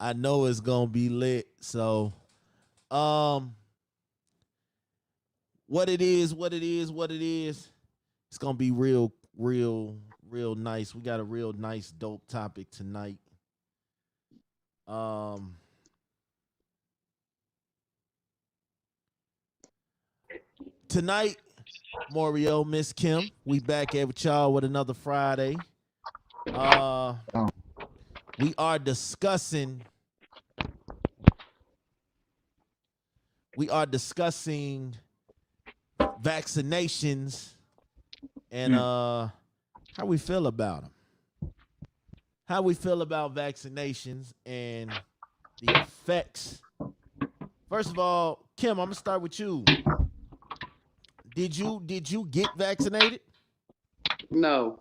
I know it's gonna be lit. So, um, what it is. It's gonna be real nice. We got a real nice, dope topic tonight. Um, Tonight, Mario, Miss Kim, we back here with y'all with another Friday. Uh, we are discussing. We are discussing vaccinations and how we feel about them. How we feel about vaccinations and the effects. First of all, Kim, I'm gonna start with you. Did you get vaccinated? No.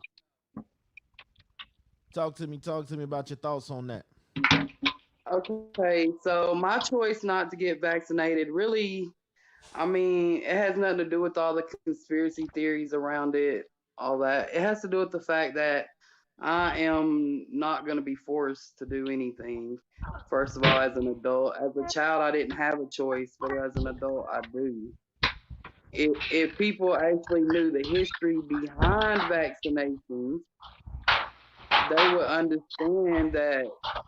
Talk to me about your thoughts on that. Okay, so my choice not to get vaccinated really, I mean, it has nothing to do with all the conspiracy theories around it, all that. It has to do with the fact that I am not going to be forced to do anything. First of all, as an adult, as a child, I didn't have a choice, but as an adult, I do. If people actually knew the history behind vaccinations, they would understand that.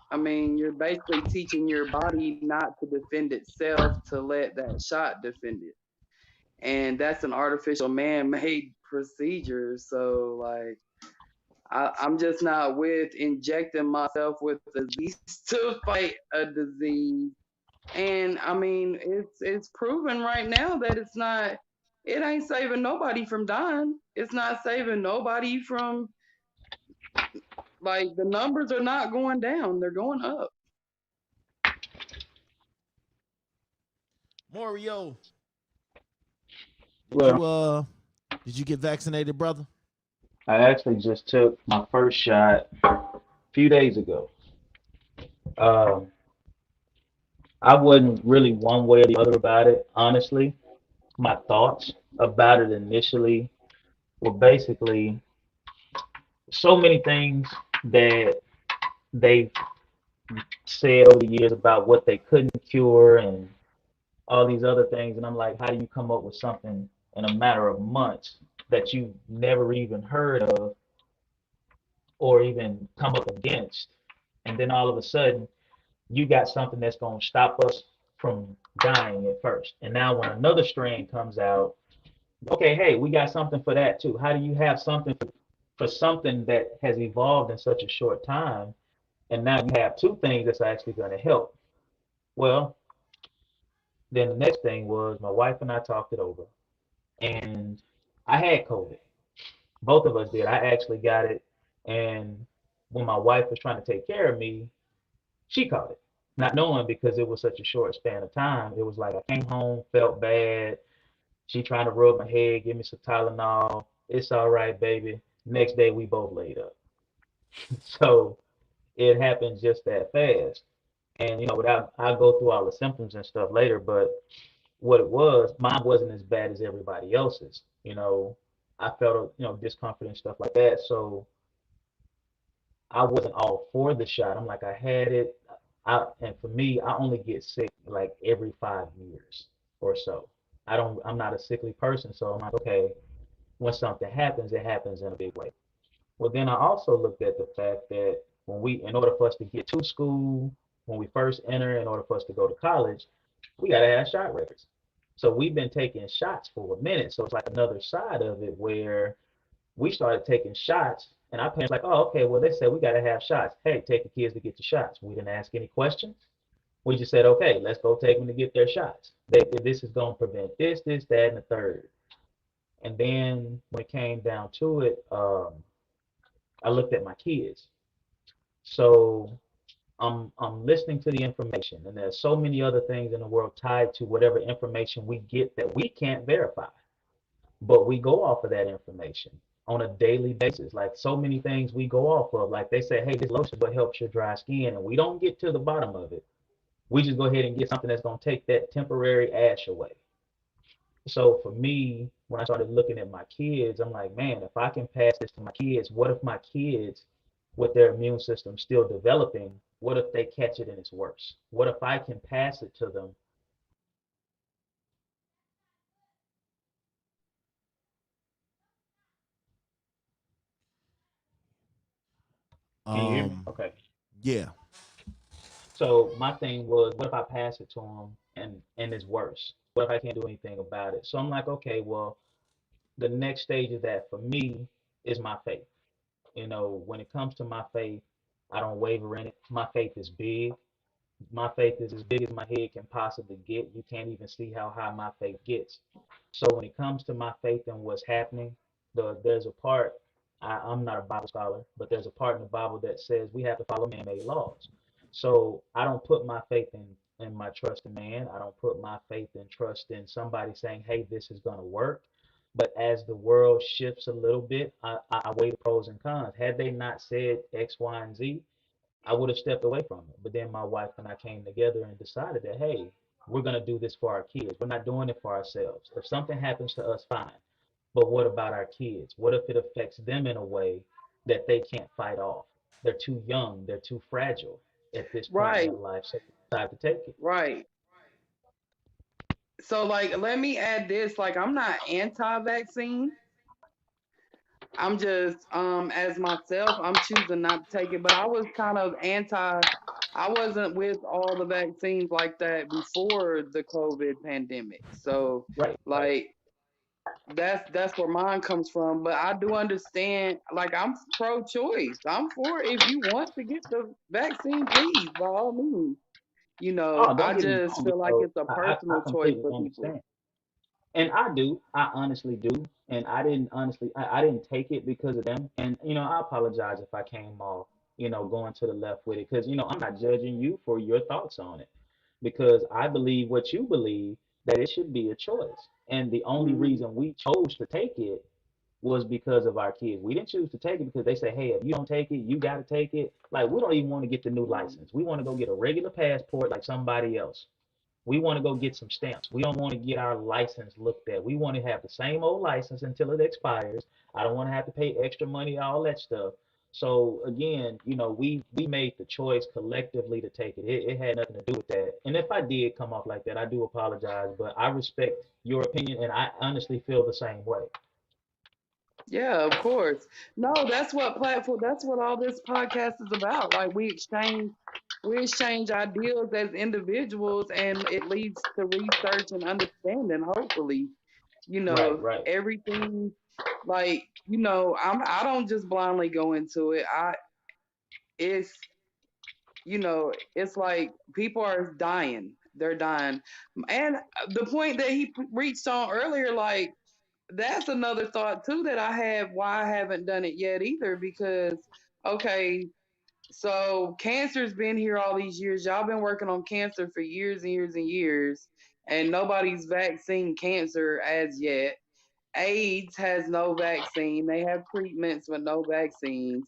I mean, you're basically teaching your body not to defend itself to let that shot defend it. And that's an artificial man made procedure. So, like, I'm just not with injecting myself with a disease to fight a disease. And I mean, it's proven right now that it ain't saving nobody from dying. It's not saving nobody from, like, the numbers are not going down, they're going up. Mario, did Well, you uh did you get vaccinated, brother? I actually just took my first shot a few days ago. Um, I wasn't really one way or the other about it, honestly. My thoughts about it initially were basically so many things that they've said over the years about what they couldn't cure and all these other things. And I'm like, how do you come up with something in a matter of months that you've never even heard of or even come up against? And then all of a sudden, you got something that's going to stop us from dying at first. And now when another strain comes out, okay, hey, we got something for that too. How do you have something for something that has evolved in such a short time? And now you have two things that's actually going to help. Well, then the next thing was my wife and I talked it over. And I had COVID. Both of us did. I actually got it. And when my wife was trying to take care of me, she caught it. Not knowing because it was such a short span of time. It was like I came home, felt bad. She trying to rub my head, give me some Tylenol. It's all right, baby. Next day we both laid up. So it happened just that fast. And without I'll go through all the symptoms and stuff later, but what it was, mine wasn't as bad as everybody else's. I felt discomfort and stuff like that. So I wasn't all for the shot. I'm like, I had it. And for me, I only get sick like every 5 years or so. I'm not a sickly person. So I'm like, okay, when something happens, it happens in a big way. Well, then I also looked at the fact that in order for us to get to school, when we first enter, in order for us to go to college, we got to have shot records. So we've been taking shots for a minute. So it's like another side of it where we started taking shots, and our parents like, oh, okay, well, they said we got to have shots. Hey, take the kids to get the shots. We didn't ask any questions. We just said, okay, let's go take them to get their shots. This is going to prevent this, that, and the third. And then when it came down to it, I looked at my kids. So I'm listening to the information, and there's so many other things in the world tied to whatever information we get that we can't verify. But we go off of that information on a daily basis. Like so many things we go off of. Like they say, hey, this lotion what helps your dry skin, and we don't get to the bottom of it. We just go ahead and get something that's gonna take that temporary ash away. So for me, when I started looking at my kids, I'm like, man, if I can pass this to my kids, what if my kids with their immune system still developing, what if they catch it and it's worse? What if I can pass it to them? Can you hear me? Um, Okay. yeah. So my thing was, what if I pass it to them and it's worse? What if I can't do anything about it? So I'm like, okay, well, the next stage of that for me is my faith. When it comes to my faith, I don't waver in it. My faith is big. My faith is as big as my head can possibly get. You can't even see how high my faith gets. So when it comes to my faith and what's happening, there's a part, I'm not a Bible scholar, but there's a part in the Bible that says we have to follow man-made laws. So I don't put my faith in my trust in man. I don't put my faith and trust in somebody saying, hey, this is going to work. But as the world shifts a little bit, I weigh the pros and cons. Had they not said X, Y, and Z, I would have stepped away from it. But then my wife and I came together and decided that, hey, we're going to do this for our kids. We're not doing it for ourselves. If something happens to us, fine. But what about our kids? What if it affects them in a way that they can't fight off? They're too young, they're too fragile at this point in Right, their life. So they decide to take it. right. So like let me add this, like I'm not anti-vaccine. I'm just as myself, I'm choosing not to take it, but I was kind of anti. I wasn't with all the vaccines like that before the COVID pandemic. So Right, right. like that's where mine comes from, but I do understand, like I'm pro-choice. I'm for, if you want to get the vaccine, please, by all means. Oh, I don't get me just wrong. feel like it's a I personal choice completely for people. understand. And I do. I honestly do. And I didn't take it because of them. And, I apologize if I came off, going to the left with it. Because, I'm not judging you for your thoughts on it. Because I believe what you believe, that it should be a choice. And the only Hmm. reason we chose to take it was because of our kids. We didn't choose to take it because they say, hey, if you don't take it, you got to take it. Like, we don't even want to get the new license. We want to go get a regular passport like somebody else. We want to go get some stamps. We don't want to get our license looked at. We want to have the same old license until it expires. I don't want to have to pay extra money, all that stuff. So again, we made the choice collectively to take it. It had nothing to do with that. And if I did come off like that, I do apologize. But I respect your opinion, and I honestly feel the same way. Yeah, of course. No, that's what platform. That's what all this podcast is about. Like we exchange ideas as individuals, and it leads to research and understanding. Hopefully, Right, right, everything. Like I don't just blindly go into it. It's it's like people are dying. They're dying, and the point that he reached on earlier, like that's another thought too that I have, why I haven't done it yet either, because okay, so cancer's been here all these years. Y'all been working on cancer for years and years and years, and nobody's vaccine cancer as yet. AIDS has no vaccine. They have treatments but no vaccines.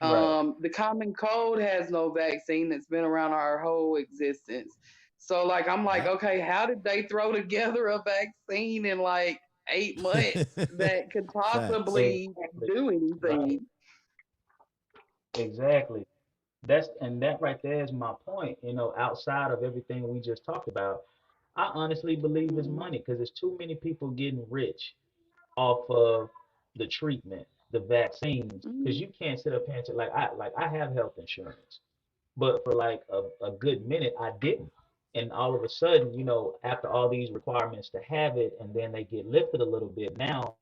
right. The common cold has no vaccine that's been around our whole existence. So like I'm like, Yep. okay, how did they throw together a vaccine in like 8 months that could Facts. possibly Exactly. do Right. anything? Exactly. That right there is my point. Outside of everything we just talked about, I honestly believe it's Mhm. money because there's too many people getting rich off of the treatment, the vaccines. Because Mhm. you can't sit up here and say like I have health insurance, but for like a good minute I didn't. And all of a sudden, after all these requirements to have it, and then they get lifted a little bit, now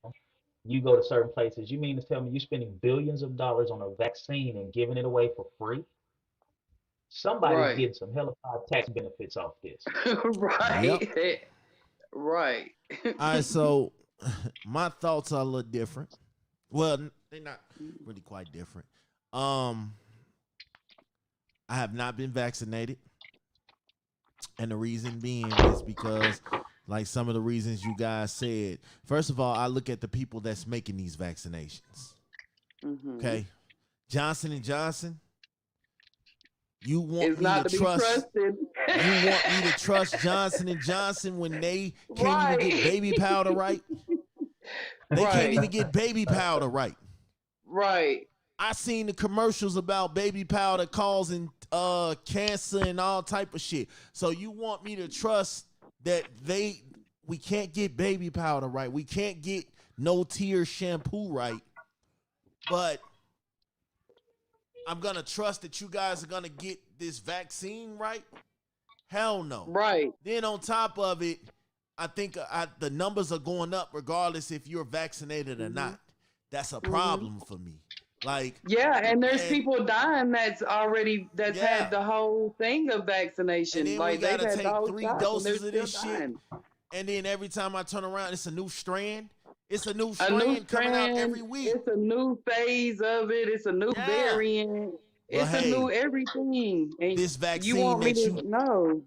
you go to certain places. You mean to tell me you're spending billions of dollars on a vaccine and giving it away for free? Somebody's Right. getting some hella tax benefits off this. Yep. Right. Right. All right. So my thoughts are a little different. Well, they're not really quite different. Um, I have not been vaccinated, and the reason being is because, like some of the reasons you guys said. First of all, I look at the people that's making these vaccinations. Hmm. Okay, Johnson and Johnson. You want It's me not to to be trust? trusted. You want me to trust Johnson and Johnson when they can't even get Right. baby powder right? They can't Right. even get baby powder right. Right. I seen the commercials about baby powder causing cancer and all type of shit. So you want me to trust that we can't get baby powder right. We can't get no tear shampoo right. But I'm gonna trust that you guys are gonna get this vaccine right? Hell no. Right. Then on top of it, I think the numbers are going up regardless if you're vaccinated or Mm-hmm. not. That's a Mm-hmm. problem for me. Like, Yeah, and there's and people dying that's yeah, had the whole thing of and vaccination. then we Like they've gotta had the take whole 3 shots and they're doses of still this shit. dying. And then every time I turn around, it's a new strand. It's a new A new strand coming out strand, every week. it's a new phase of it, it's a new Yeah. variant, Well, it's a new hey, everything. And this you vaccine want me that to you know.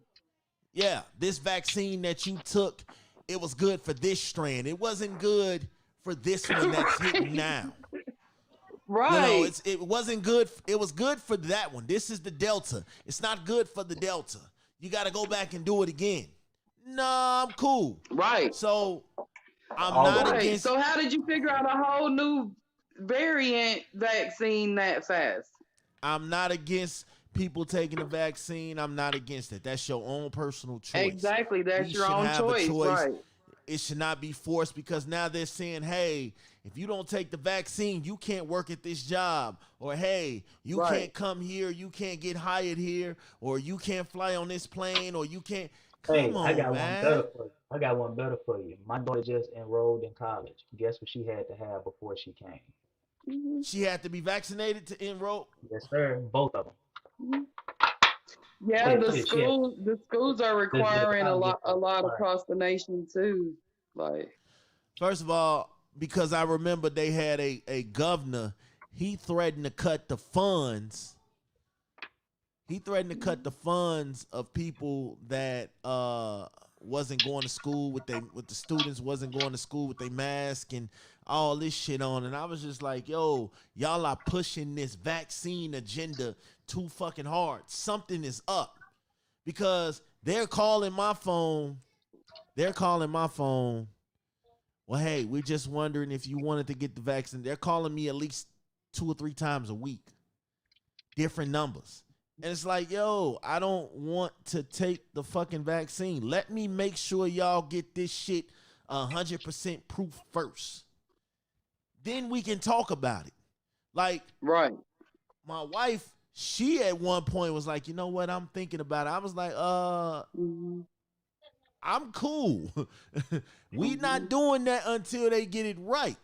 yeah, this vaccine that you took, it was good for this strand. It wasn't good for this one that's hitting now. You know, Right, it wasn't good. It was good for that one. This is the Delta. It's not good for the Delta. You got to go back and do it again. Nah, I'm cool. right, So I'm not Always. right. against. So how did you figure out a whole new variant vaccine that fast? I'm not against people taking the vaccine. I'm not against it. That's your own personal choice. Exactly, that's We your should own have a choice, choice. right? It should not be forced because now they're saying, hey, if you don't take the vaccine, you can't work at this job. Or, hey, you Right. can't come here. You can't get hired here. Or you can't fly on this plane. Or you can't. Come Hey, I on, got one better man. for you. I got one better for you. My daughter just enrolled in college. Guess what she had to have before she came? Mhm. She had to be vaccinated to enroll. Yes, sir. Both of them. Mhm. Yeah, Yeah, the yeah, she had schools are the requiring colleges a are lot required. across the nation too. Like, First of all, because I remember they had a governor, he threatened to cut the funds. He threatened to cut the funds of people that wasn't going to school with the students wasn't going to school with their mask and all this shit on. And I was just like, yo, y'all are pushing this vaccine agenda too fucking hard. Something is up. Because they're calling my phone. They're calling my phone. Well, hey, we're just wondering if you wanted to get the vaccine. They're calling me at least 2 or 3 times a week, different numbers. And it's like, yo, I don't want to take the fucking vaccine. Let me make sure y'all get this shit 100% proof first. Then we can talk about it. Like, right. my wife, she at one point was like, you know what, I'm thinking about it. I was like, Hmm. I'm cool. We Hmm. not doing that until they get it right.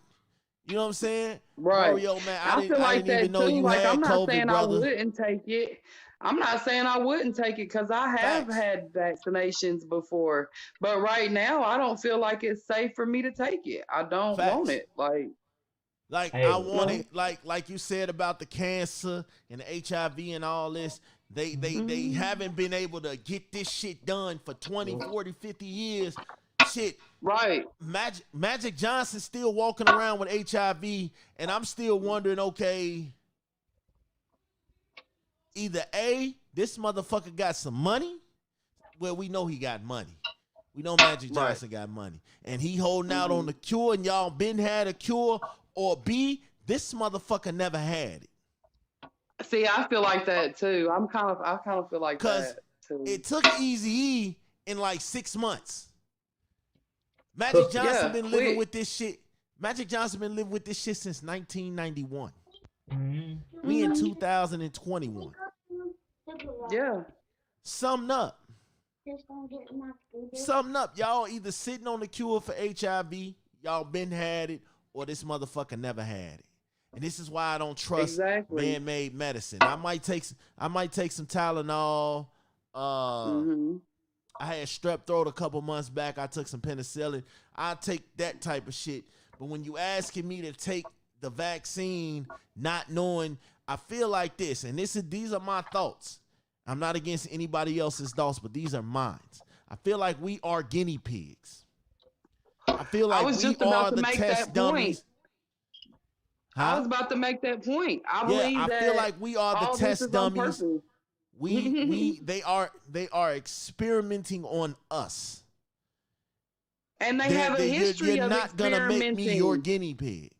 You know what I'm saying? Right. Mario, man, I feel I like didn't even that know too. you Like, I'm had not COVID, saying I brother. wouldn't take it. I'm not saying I wouldn't take it because I have Facts. had vaccinations before. But right now, I don't feel like it's safe for me to take it. I don't want Facts. it. Like, Like I Hey, want no. it, like you said about the cancer and the HIV and all this. They Hmm. haven't been able to get this shit done for 20, 40, 50 years. Shit, Right. Magic Johnson still walking around with HIV, and I'm still wondering, okay, either A, this motherfucker got some money. Well, we know he got money. We know Magic Right. Johnson got money. And he holding out on Hmm. the cure and y'all been had a cure. Or B, this motherfucker never had it. See, I feel like that too. I kind of feel like Cause that too. it took Easy E in like 6 months. Magic cooked it. Johnson Yeah, been living quick. with this shit. Magic Johnson been living with this shit since 1991. Hmm. We in Hmm. 2021. Yeah. Summing up. Summing up. Y'all either sitting on the cure for HIV, y'all been had it, or this motherfucker never had it. And this is why I don't trust Exactly. man-made medicine. I might take some Tylenol. Uh Hmm. I had strep throat a couple months back. I took some penicillin. I take that type of shit. But when you asking me to take the vaccine, not knowing, I feel like this, and these are my thoughts. I'm not against anybody else's thoughts, but these are mine. I feel like we are guinea pigs. I feel I like was we just about are to the make test that point. dummies. I Huh? was about to make that point. I Yeah, believe I feel that like we are the all this test is on dummies. purpose. They are experimenting on us. And they have a You're history of not gonna make me your experimenting. guinea pig.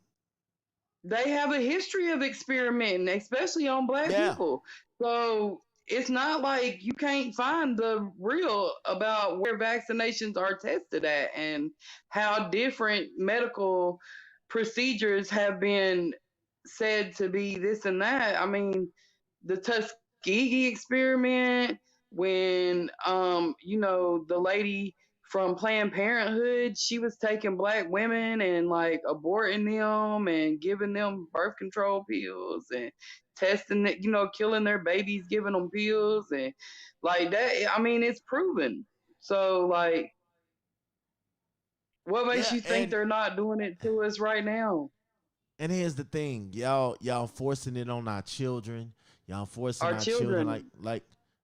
they have a history of experimenting, especially on black Yeah, people. So it's not like you can't find the real about where vaccinations are tested at and how different medical procedures have been said to be this and that. I mean, the Tuskegee experiment, when the lady from Planned Parenthood, she was taking black women and like aborting them and giving them birth control pills and testing it, killing their babies, giving them pills and like that. I mean, it's proven. So like, what makes yeah, you think they're not doing it to us right now? and here's the thing, y'all forcing it on our children. Y'all forcing Our our children children,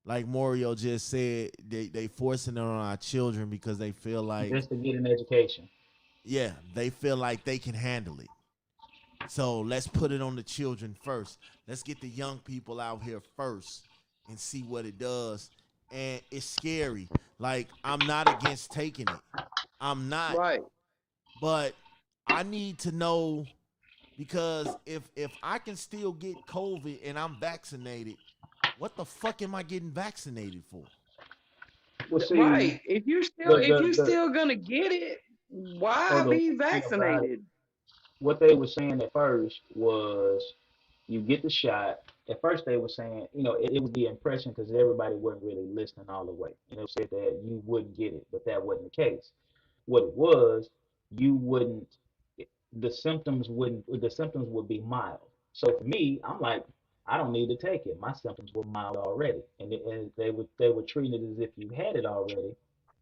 like Mario just said, they forcing it on our children because they feel like, just to get an education. yeah, they feel like they can handle it. So let's put it on the children first. Let's get the young people out here first and see what it does. And it's scary. Like, I'm not against taking it. I'm not. right? But I need to know, because if I can still get COVID and I'm vaccinated, what the fuck am I getting vaccinated for? Well, see, Right. If you still the if the you the still gonna get it, so why the be thing about it, vaccinated? what they were saying at first was you get the shot. At first, they were saying, it was the impression because everybody wasn't really listening all the way. Said that you wouldn't get it, but that wasn't the case. What it was, you wouldn't, the symptoms would be mild. So for me, I'm like, I don't need to take it. My symptoms were mild already, and they were treating it as if you had it already.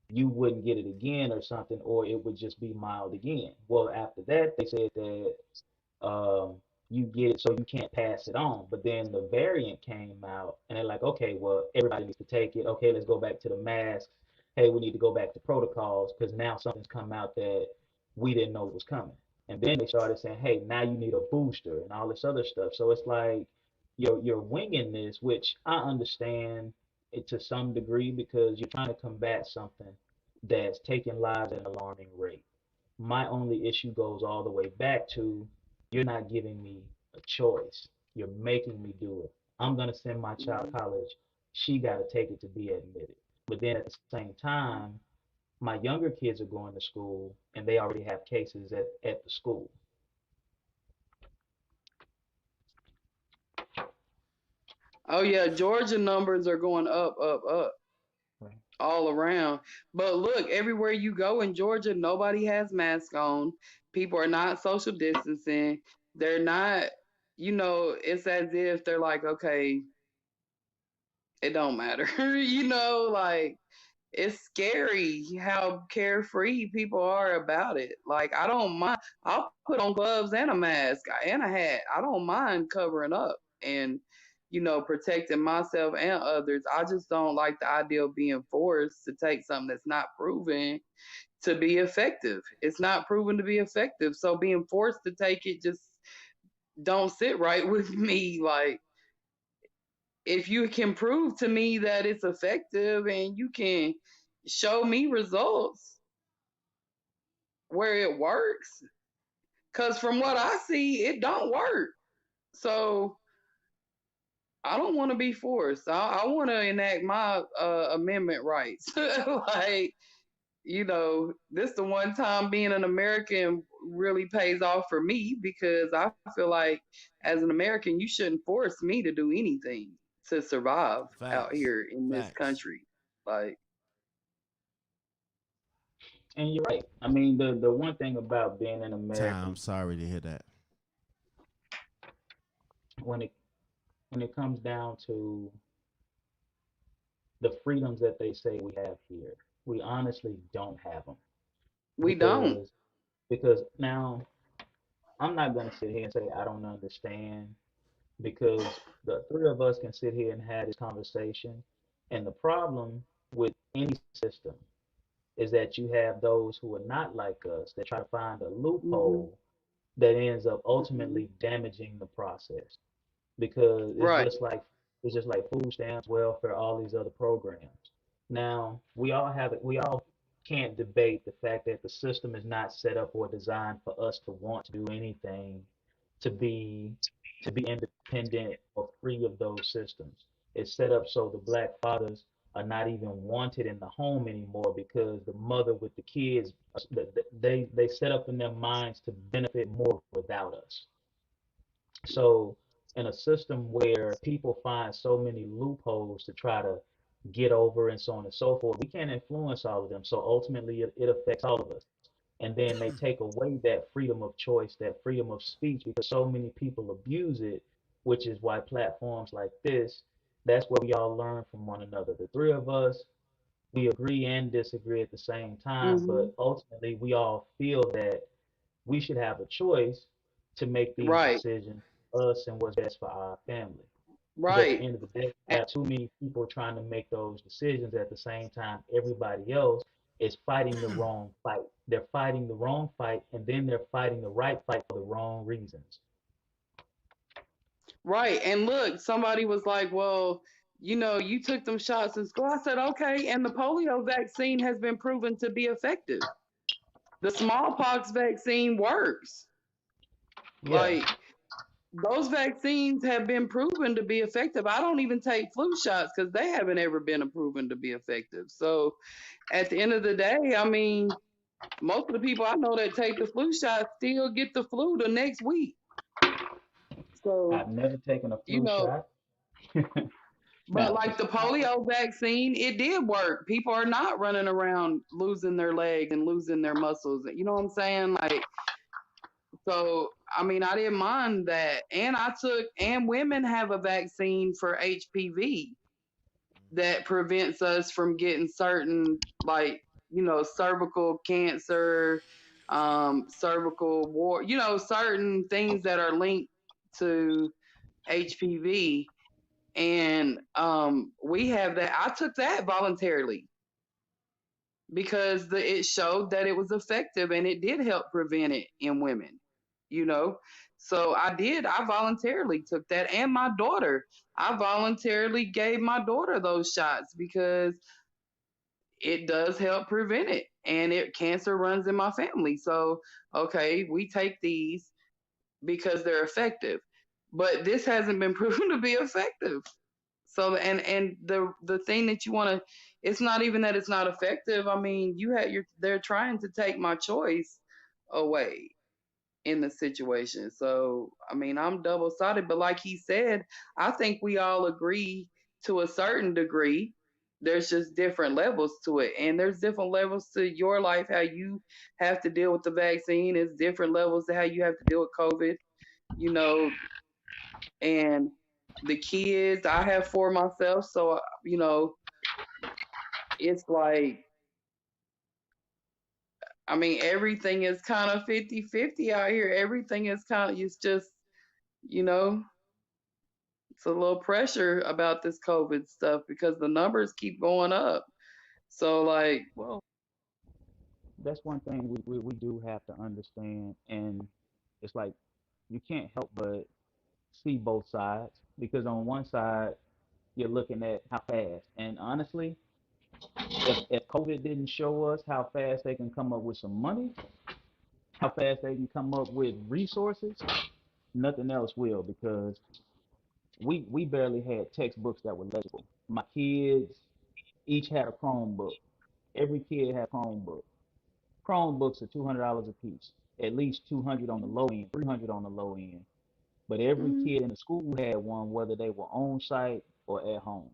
You wouldn't get it again or something, or it would just be mild again. Well, after that, they said that um, you get it so you can't pass it on. But then the variant came out, and they're like, okay, well, everybody needs to take it. Okay, let's go back to the masks. Hey, we need to go back to protocols because now something's come out that we didn't know was coming. And then they started saying, hey, now you need a booster and all this other stuff. So it's like you're winging this, which I understand it to some degree because you're trying to combat something that's taking lives at an alarming rate. My only issue goes all the way back to you're not giving me a choice. You're making me do it. I'm going to send my child to Mhm. college. She got to take it to be admitted. But then at the same time, my younger kids are going to school and they already have cases at the school. Oh yeah, Georgia numbers are going up, up, up Right. all around. But look, everywhere you go in Georgia, nobody has masks on. People are not social distancing. They're not, it's as if they're like, okay, it don't matter. Like it's scary how carefree people are about it. Like I don't mind. I'll put on gloves and a mask and a hat. I don't mind covering up and protecting myself and others. I just don't like the idea of being forced to take something that's not proven to be effective. It's not proven to be effective. So being forced to take it just don't sit right with me. Like if you can prove to me that it's effective and you can show me results where it works, because from what I see it don't work. So I don't want to be forced. I want to enact my amendment rights. Like, this the one time being an American really pays off for me, because I feel like as an American you shouldn't force me to do anything to survive out Facts. here in this Facts. country. Like, And you're right. I mean, the one thing about being an Time. I'm American, sorry to hear that. when it comes down to the freedoms that they say we have here, we honestly don't have them we don't. because because now I'm not going to sit here and say I don't understand because the three of us can sit here and have this conversation. And the problem with any system is that you have those who are not like us that try to find a Hmm. loophole that ends up Hmm. ultimately damaging the process because Right. it's just like food stamps, welfare, all these other programs. Now we all have it. We all can't debate the fact that the system is not set up or designed for us to want to do anything to be to be independent or free of those systems. It's set up so the black fathers are not even wanted in the home anymore because the mother with the kids, they set up in their minds to benefit more without us. So in a system where people find so many loopholes to try to get over and so on and so forth, we can't influence all of them. So ultimately it affects all of us. And then they take away that freedom of choice, that freedom of speech, because so many people abuse it, which is why platforms like this, that's where we all learn from one another. The three of us, we agree and disagree at the same time, Hmm. but ultimately we all feel that we should have a choice to make these Right, decisions, us and what's best for our family. Because at the right, end of the day, we a- have too many people trying to make those decisions at the same time. Everybody else is fighting the wrong fight. They're fighting the wrong fight, and then they're fighting the right fight for the wrong reasons. right. And look, somebody was like, "Well, you took them shots in school." I said, "Okay." And the polio vaccine has been proven to be effective. The smallpox vaccine works. Yeah, Like those vaccines have been proven to be effective. I don't even take flu shots because they haven't ever been proven to be effective. So at the end of the day, I mean, most of the people I know that take the flu shot still get the flu the next week. I've So, never taken a you flu know, shot. but Now, like the polio vaccine, it did work. People are not running around losing their legs and losing their muscles. You know what I'm saying? Like, so, I mean, I didn't mind that. And women have a vaccine for HPV that prevents us from getting certain, like, cervical cancer, cervical war, certain things that are linked to HPV. And we have that. I took that voluntarily because it showed that it was effective and it did help prevent it in women, you know. So I voluntarily took that. And my daughter, I voluntarily gave my daughter those shots because it does help prevent it, and it cancer runs in my family. So okay, we take these because they're effective, but this hasn't been proven to be effective. So and the thing that you want to, it's not even that it's not effective. I mean, they're trying to take my choice away in the situation. So I mean, I'm double sided, but like he said, I think we all agree to a certain degree. There's just different levels to it, and there's different levels to your life. How you have to deal with the vaccine is different levels to how you have to deal with COVID. You know, and the kids I have for myself. So it's like, I mean, everything is kind of 50-50 out here. Everything is kind of, it's just, you know, it's a little pressure about this COVID stuff because the numbers keep going up. So, like, well, that's one thing we do have to understand. And it's like you can't help but see both sides because on one side, you're looking at how fast. And honestly, if COVID didn't show us how fast they can come up with some money, how fast they can come up with resources, nothing else will because we barely had textbooks that were legible. My kids each had a Chromebook. Every kid had a Chromebook. Chromebooks are $200 a piece, at least 200 on the low end, 300 on the low end. But every mm, kid in the school had one, whether they were on site or at home.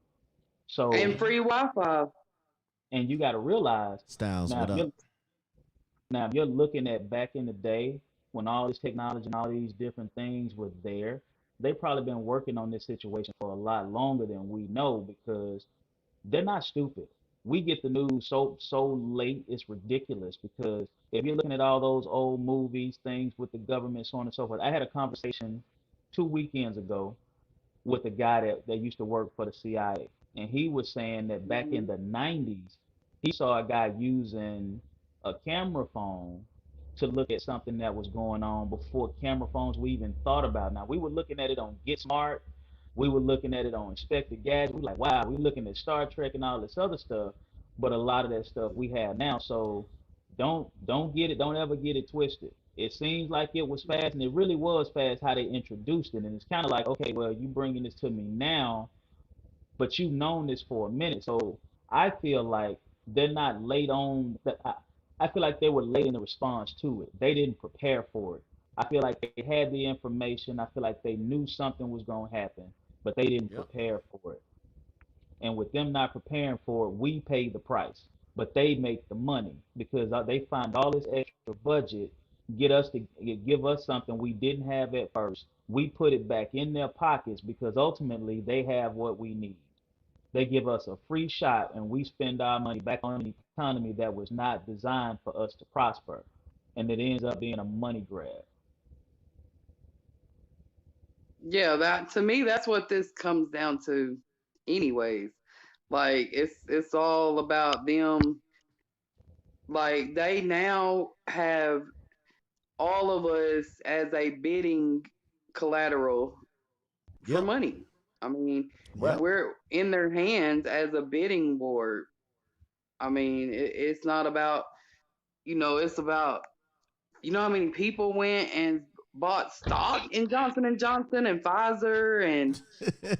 So, and free Wi Fi. and you got to realize Styles, now what if up? you're now if you're looking at back in the day when all this technology and all these different things were there, they probably been working on this situation for a lot longer than we know because they're not stupid. We get the news so late, it's ridiculous because if you're looking at all those old movies, things with the government, so on and so forth. I had a conversation 2 weekends ago with a guy that used to work for the CIA. And he was saying that back in Hmm. the 90s, he saw a guy using a camera phone to look at something that was going on before camera phones we even thought about. Now, we were looking at it on Get Smart. We were looking at it on Inspector Gadget. We were like, wow, we're looking at Star Trek and all this other stuff. But a lot of that stuff we have now. So don't ever get it twisted. It seems like it was fast, and it really was fast how they introduced it. And it's kind of like, okay, well, you bringing this to me now, but you've known this for a minute. So I feel like they're not late on. I feel like they were late in the response to it. They didn't prepare for it. I feel like they had the information. I feel like they knew something was going to happen, but they didn't Yep. prepare for it. And with them not preparing for it, we pay the price, but they make the money because they find all this extra budget, get us to give us something we didn't have at first. We put it back in their pockets because ultimately they have what we need. They give us a free shot and we spend our money back on an economy that was not designed for us to prosper. And it ends up being a money grab. Yeah, that to me that's what this comes down to anyways. Like it's all about them, like they now have all of us as a bidding collateral for Yep. money. I mean, Right. Yep. we're in their hands as a bidding board. I mean, it's not about, it's about, how many people went and bought stock in Johnson and Pfizer and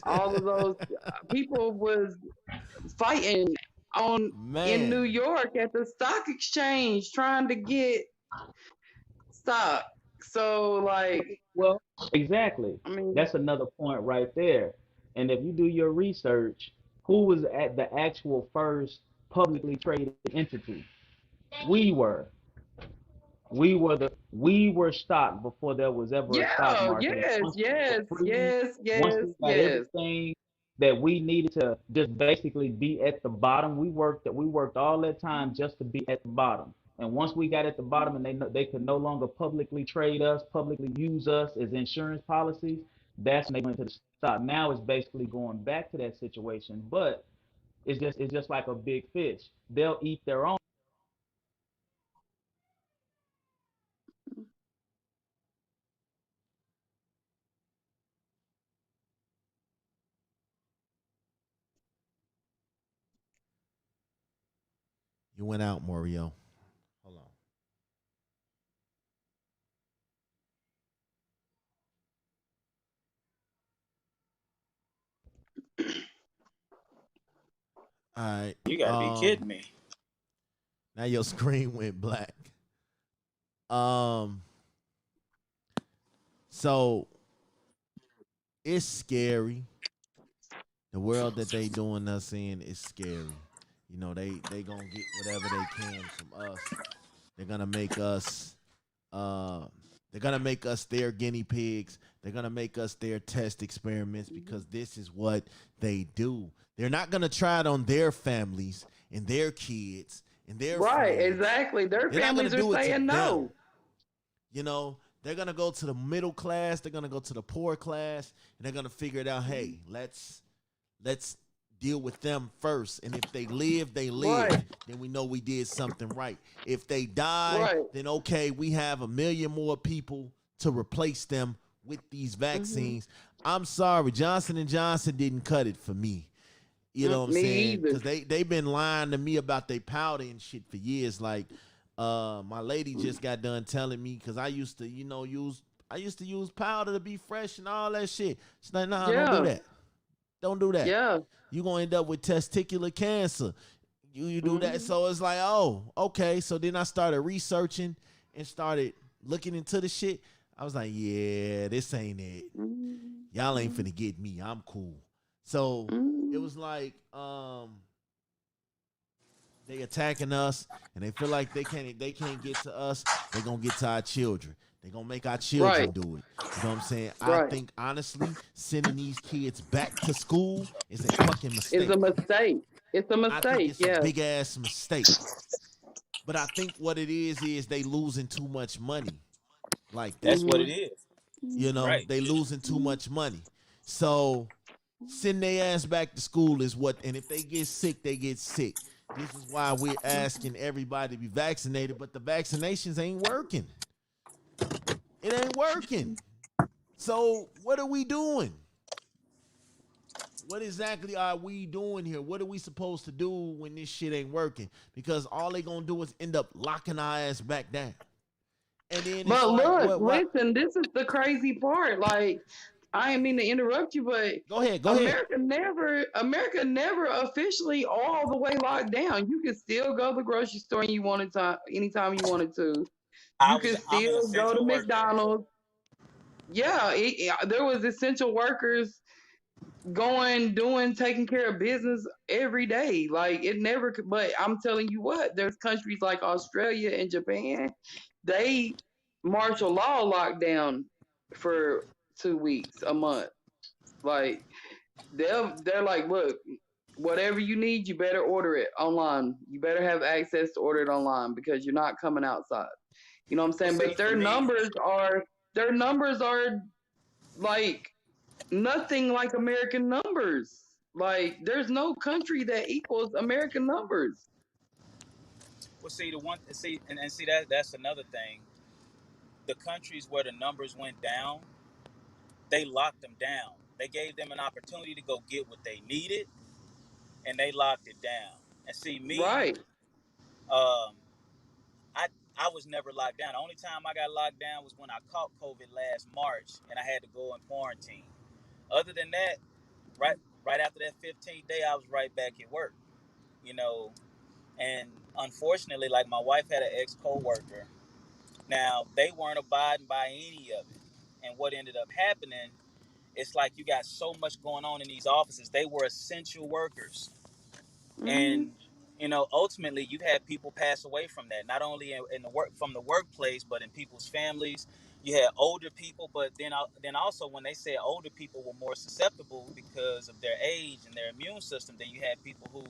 all of those people was fighting on in Man. New York at the stock exchange trying to get stock. So like, Well, exactly. I mean, That's another point right there. And if you do your research, who was at the actual first publicly traded entity? We were. We were stock before there was ever a stock yeah, market. And yes, once we were yes, free, yes, once yes, we got yes. everything that we needed to just basically be at the bottom, we worked all that time just to be at the bottom. And once we got at the bottom and they could no longer publicly trade us, publicly use us as insurance policies, that's when they went to the stock. Now it's basically going back to that situation, but it's just like a big fish. They'll eat their own. You went out, Mario. Hold on. All right. You got to be kidding me. Now your screen went black. Um. So it's scary. The world that they doing us in is scary. You know, they gonna get whatever they can from us. They're gonna make us uh they're gonna make us their guinea pigs. They're gonna make us their test experiments because this is what they do. They're not gonna try it on their families and their kids and their Right, friends. exactly. Their They're not gonna families are do it to saying them. no. You know, they're gonna go to the middle class, they're gonna go to the poor class, and they're gonna figure it out. Hey, let's deal with them first. And if they live, they live. Right, Then we know we did something right. If they die, right. then okay, we have a million more people to replace them with these Hmm. vaccines. I'm sorry, Johnson and Johnson didn't cut it for me. You know what I'm Me saying? either. Because they've been lying to me about their powder and shit for years. Like, my lady just got done telling me because I used to, use powder to be fresh and all that shit. She's like, nah, don't do Yeah, that. Don't do that. yeah. You gonna end up with testicular cancer. You do that. Hmm. So it's like, oh, okay. So then I started researching and started looking into the shit. I was like, yeah, this ain't it. Y'all ain't Hmm. finna get me. I'm cool. So it Hmm. was like, they attacking us and they feel like they can't get to us. They gonna get to our children. They gonna make our Right, children do it. You know what I'm saying? I right. think honestly, sending these kids back to school is a fucking It's a mistake. mistake. It's a I think mistake. it's a Yeah. big ass mistake. But I think what it is they losing too much money like that. That's what it Hmm. is. You know, Right. they losing too much money. So send their ass back to school is what, and if they get sick, they get sick. This is why we're asking everybody to be vaccinated, but the vaccinations ain't working. It ain't working. So what are we doing? What exactly are we doing here? What are we supposed to do when this shit ain't working? Because all they gonna do is end up locking our ass back down. And then it's But like, look, what? listen, this is the crazy part. Like, I didn't mean to interrupt you, but Go ahead, go ahead. America never officially all the way locked down. You could still go to the grocery store and you wanted to anytime you wanted to. You could I'm an still go to essential worker. McDonald's. Yeah, there was essential workers going, doing, taking care of business every day. Like it never could. But I'm telling you what, there's countries like Australia and Japan, they martial law lockdown for 2 weeks, a month. Like they're like, look, whatever you need, you better order it online. You better have access to order it online because you're not coming outside. You know what I'm Well, saying? see, But for me, their numbers are like nothing like American numbers. Like there's no country that equals American numbers. well, see the one, see, and see that's another thing. The countries where the numbers went down, they locked them down. They gave them an opportunity to go get what they needed, and they locked it down. And see, me, Right. um, I I was never locked down. The only time I got locked down was when I caught COVID last March, and I had to go in quarantine. Other than that, right right after that 15th day, I was right back at work. You know, and unfortunately, like my wife had an ex coworker. Now they weren't abiding by any of it, and what ended up happening, it's like you got so much going on in these offices. They were essential workers, Hmm. and ultimately you had people pass away from that, not only in the work from the workplace but in people's families. You had older people, but then also when they said older people were more susceptible because of their age and their immune system, then you had people who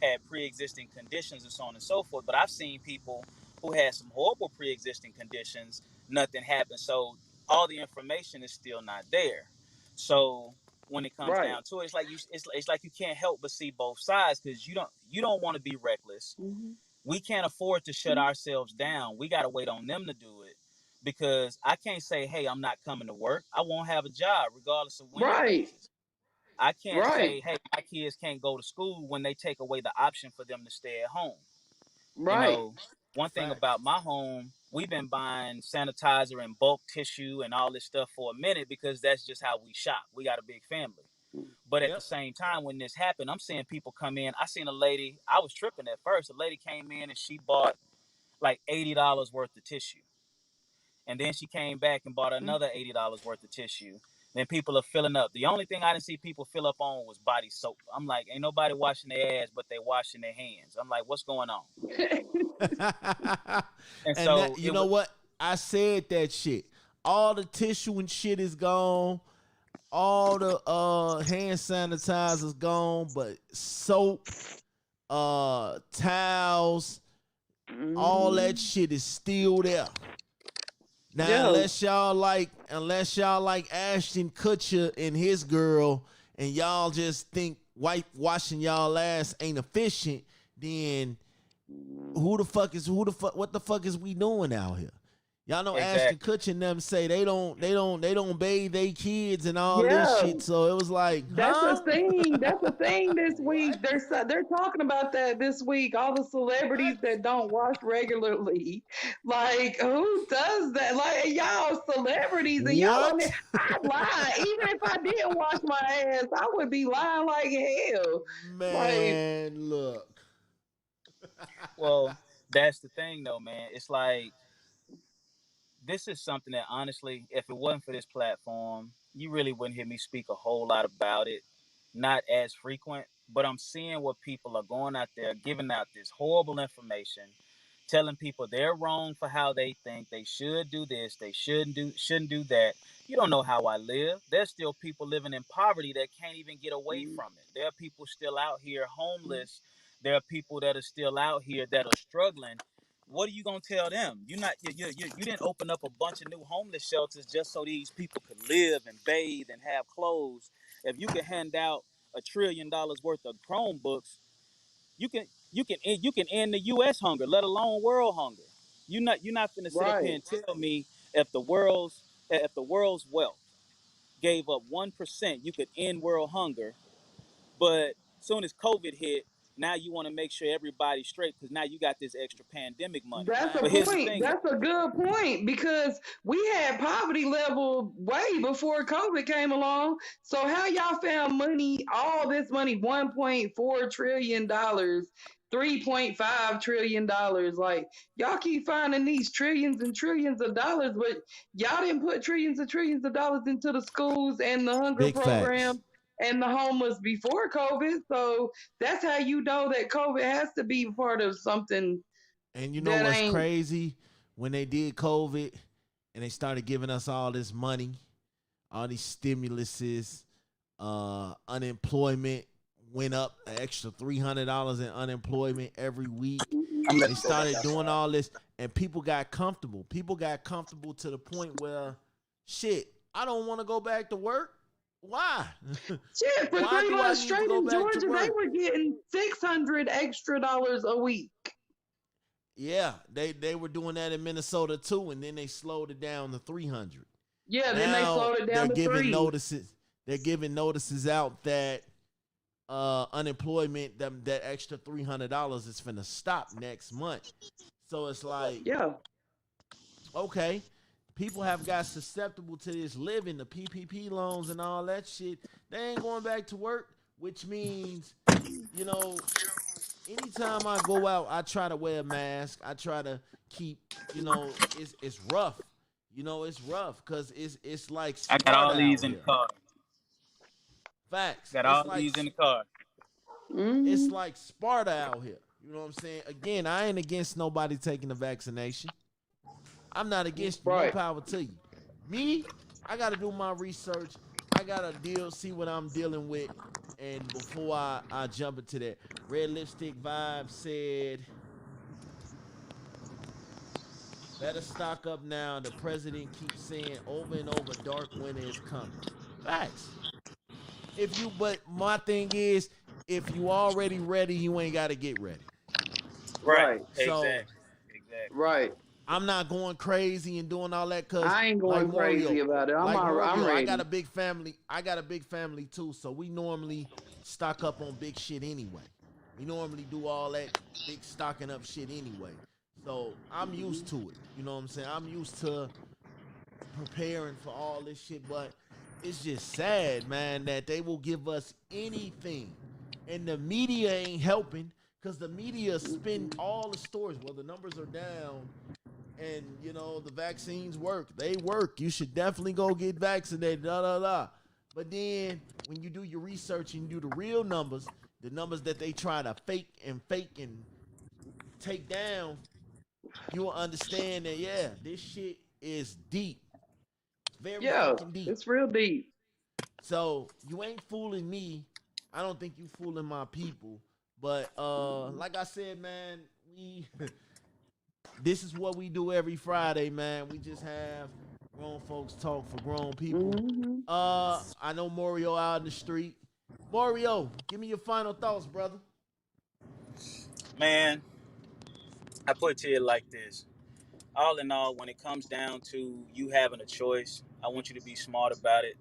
had pre-existing conditions and so on and so forth. But I've seen people who had some horrible pre-existing conditions, nothing happened. So all the information is still not there. So when it comes Right. down to it, it's like you can't help but see both sides, because you don't want to be reckless. Hmm. We can't afford to shut ourselves down. We got to wait on them to do it, because I can't say, hey, I'm not coming to work. I won't have a job regardless of when it Right. closes. I can't Right. say, hey, my kids can't go to school when they take away the option for them to stay at home. you Right. know One thing about Facts. my home, we've been buying sanitizer and bulk tissue and all this stuff for a minute, because that's just how we shop. We got a big family. But at the Yep. same time, when this happened, I'm seeing people come in. I seen a lady. I was tripping at first. A lady came in and she bought like $80 worth of tissue, and then she came back and bought another $80 worth of tissue. Then people are filling up. The only thing I didn't see people fill up on was body soap. I'm like, ain't nobody washing their ass, but they washing their hands. I'm like, what's going on? And And that, so you it know was what? I said that shit. All the tissue and shit is gone. All the hand sanitizers gone, but soap, towels, all that Hmm. shit is still there. Now, Yeah. unless y'all like Ashton Kutcher and his girl, and y'all just think white washing y'all ass ain't efficient, then what the fuck is we doing out here? Y'all know Ashton exactly. Kutcher and them say they don't bathe their kids and all this Yeah. shit. So it was like, That's a huh? thing. That's a thing this What? week. They're talking about that this week. All the celebrities What? that don't wash regularly. Like who does that? Like y'all celebrities and y'all on there. What? I'd lie. Even if I didn't wash my ass, I would be lying like hell. Like Man, look. Well, that's the thing, though, man. It's like this is something that honestly, if it wasn't for this platform, you really wouldn't hear me speak a whole lot about it. Not as frequent, but I'm seeing what people are going out there giving out this horrible information, telling people they're wrong for how they think. They should do this, they shouldn't do that. You don't know how I live. There's still people living in poverty that can't even get away from it. There are people still out here homeless. There are people that are still out here that are struggling. What are you gonna tell them? You didn't open up a bunch of new homeless shelters just so these people could live and bathe and have clothes. If you could hand out $1 trillion worth of Chromebooks, you can end the U.S. hunger, let alone world hunger. You're not gonna sit up here right, and tell me if the world's wealth gave up 1%, you could end world hunger. But soon as COVID hit, Now you want to make sure everybody's straight because now you got this extra pandemic money. That's a But here's the Facts. point. thing, That's a good point because we had poverty level way before COVID came along. So how y'all found money, all this money, $1.4 trillion, $3.5 trillion. Like y'all keep finding these trillions and trillions of dollars, but y'all didn't put trillions of dollars into the schools and the hunger Big facts. programs and the homeless before COVID. So that's how you know that COVID has to be part of something And you know that what's ain't. crazy? When they did COVID and they started giving us all this money, all these stimuluses, unemployment went up an extra $300 in unemployment every week. I'm They letting you go back started doing outside. all this, and people got comfortable. People got comfortable to the point where, shit, I don't want to go back to work. Why? Shit, for Why three do I months need to straight go in back to Georgia, they work? were getting $600 extra a week. Yeah, they were doing that in Minnesota too, and then they slowed it down to 300. Yeah, then they Now slowed it they're down to giving three. notices. They're giving notices out that unemployment, that extra $300 is finna stop next month. So it's like, Yeah, okay, people have got susceptible to this living, the PPP loans and all that shit. They ain't going back to work, which means, you know, anytime I go out, I try to wear a mask. I try to keep, it's rough. It's rough because it's like I got Sparta all these out in the here. car. Facts. Got all these in the car. It's hmm like Sparta out here. You know what I'm saying? Again, I ain't against nobody taking the vaccination. I'm not against you. More right. power to you. Me, I gotta do my research. I gotta see what I'm dealing with. And before I jump into that, Red Lipstick Vibe said, better stock up now. The president keeps saying over and over, dark winter is coming. Facts. But my thing is, if you already ready, you ain't gotta get ready. Right. Right, So Exactly. Exactly. right. I'm not going crazy and doing all that because, I ain't like going crazy Mario, about it. I'm I got ready. a big family. I got a big family too, so we normally stock up on big shit anyway. We normally do all that big stocking up shit anyway. So I'm used to it. You know what I'm saying? I'm used to preparing for all this shit, but it's just sad, man, that they will give us anything. And the media ain't helping because the media spin hmm all the stories. Well, the numbers are down and the vaccines work. They work. You should definitely go get vaccinated. Da da da. But then when you do your research and you do the real numbers, the numbers that they try to fake and take down, you will understand that this shit is deep. It's very Yeah, fucking deep. it's real deep. So you ain't fooling me. I don't think you fooling my people. But like I said, man, we this is what we do every Friday, man. We just have grown folks talk for grown people. hmm I know Mario out in the street. Mario, give me your final thoughts, brother. Man, I put it to you like this. All in all, when it comes down to you having a choice, I want you to be smart about it.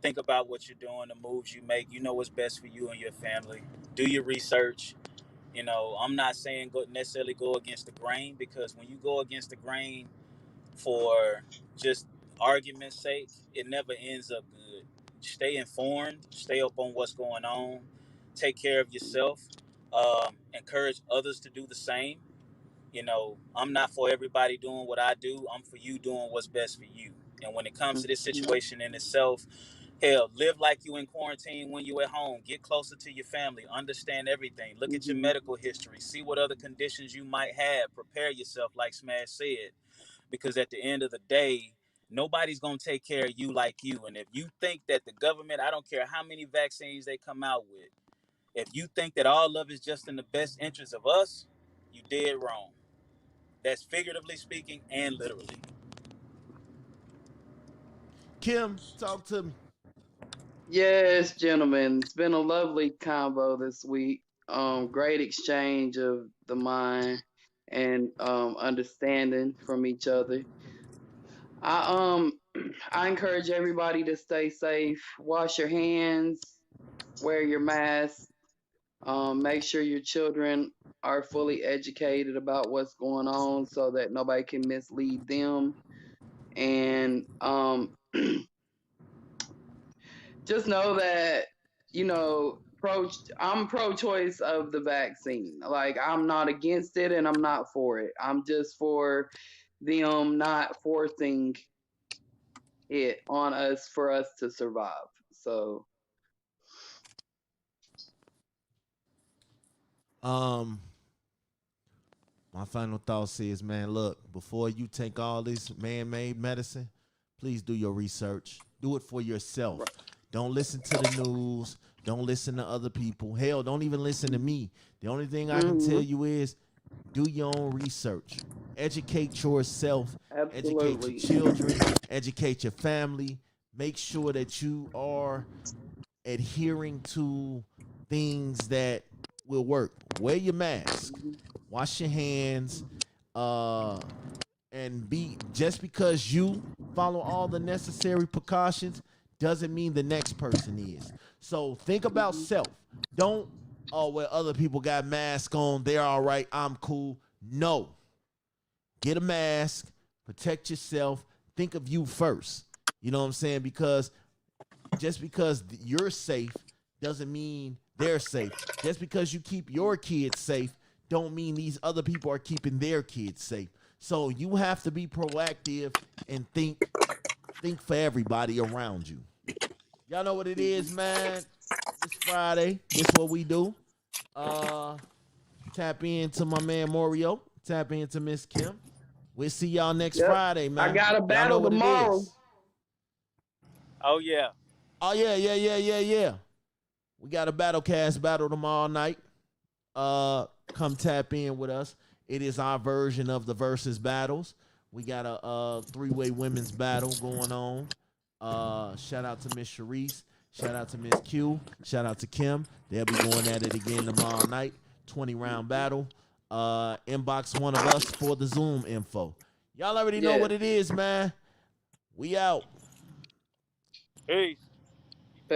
Think about what you're doing, the moves you make. You know what's best for you and your family. Do your research. I'm not saying necessarily go against the grain because when you go against the grain for just argument's sake, it never ends up good. Stay informed, stay up on what's going on, take care of yourself, encourage others to do the same. I'm not for everybody doing what I do. I'm for you doing what's best for you. And when it comes to this situation in itself, hell, live like you in quarantine when you at home. Get closer to your family. Understand everything. Look at your hmm medical history. See what other conditions you might have. Prepare yourself, like Smash said. Because at the end of the day, nobody's gonna take care of you like you. And if you think that the government, I don't care how many vaccines they come out with, if you think that all of it's just in the best interest of us, you dead wrong. That's figuratively speaking and literally. Kim, talk to me. Yes, gentlemen, it's been a lovely convo this week. Great exchange of the mind and understanding from each other. I I encourage everybody to stay safe, wash your hands, wear your mask, Make sure your children are fully educated about what's going on so that nobody can mislead them. And just know that, you know, I'm pro choice of the vaccine. Like, I'm not against it and I'm not for it. I'm just for them not forcing it on us for us to survive. So, Um, my final thoughts is, man, look, before you take all this man-made medicine, please do your research. Do it for yourself. right. Don't listen to the news. Don't listen to other people. Hell, don't even listen to me. The only thing I can tell Mm-hmm. you is do your own research. Educate yourself. Educate your Absolutely. children. Educate your family. Make sure that you are adhering to things that will work. Wear your mask, Mm-hmm. wash your hands, uh, and be just because you follow all the necessary precautions doesn't mean the next person is. So think about Mm-hmm. self. Don't well other people got masks on, they're all right, I'm cool. No. Get a mask, protect yourself, think of you first. You know what I'm saying? Because just because you're safe doesn't mean they're safe. Just because you keep your kids safe don't mean these other people are keeping their kids safe. So you have to be proactive and think for everybody around you. Y'all know what it is, man. It's Friday. This what we do. Uh Tap into my man Morio. Tap into Miss Kim. We'll see y'all next Yep. Friday, I man. got a Y'all know battle what it tomorrow. is. Oh yeah. Oh yeah. We got a battle cast battle tomorrow night. Come tap in with us. It is our version of the versus battles. We got a three-way women's battle going on. Shout out to Miss Sharice. Shout out to Miss Q. Shout out to Kim. They'll be going at it again tomorrow night. 20-round battle. Inbox one of us for the Zoom info. Y'all already know Yes. what it is, man. We out. Peace.